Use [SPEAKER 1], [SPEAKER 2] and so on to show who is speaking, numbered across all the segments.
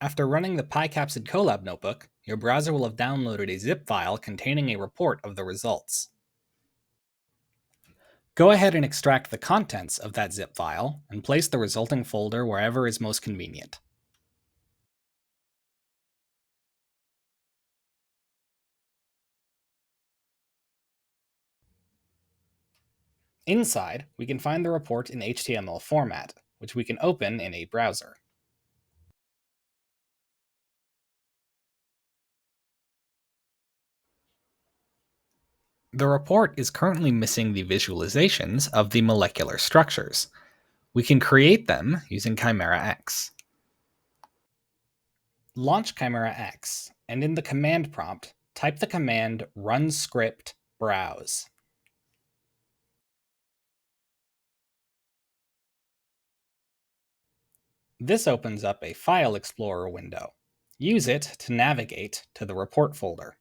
[SPEAKER 1] After running the pyCapsid Colab notebook, your browser will have downloaded a zip file containing a report of the results. Go ahead and extract the contents of that zip file and place the resulting folder wherever is most convenient. Inside, we can find the report in HTML format, which we can open in a browser. The report is currently missing the visualizations of the molecular structures. We can create them using ChimeraX. Launch ChimeraX, and in the command prompt, type the command run script browse. This opens up a File Explorer window. Use it to navigate to the report folder.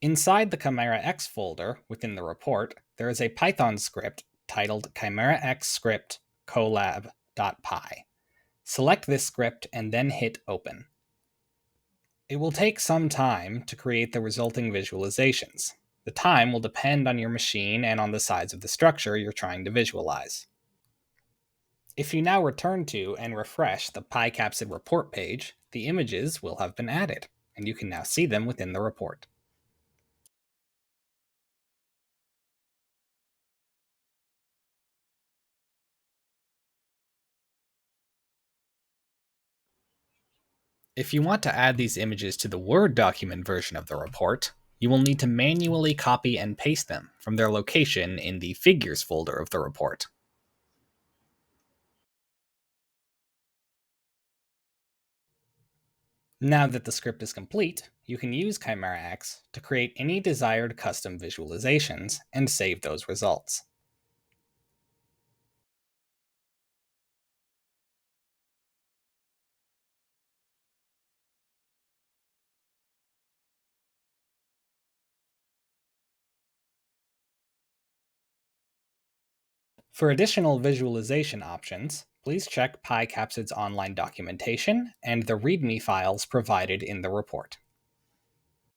[SPEAKER 1] Inside the ChimeraX folder within the report, there is a Python script titled ChimeraX script colab.py. Select this script and then hit Open. It will take some time to create the resulting visualizations. The time will depend on your machine and on the size of the structure you're trying to visualize. If you now return to and refresh the pyCapsid report page, the images will have been added, and you can now see them within the report. If you want to add these images to the Word document version of the report, you will need to manually copy and paste them from their location in the Figures folder of the report. Now that the script is complete, you can use ChimeraX to create any desired custom visualizations and save those results. For additional visualization options, please check pyCapsid's online documentation and the README files provided in the report.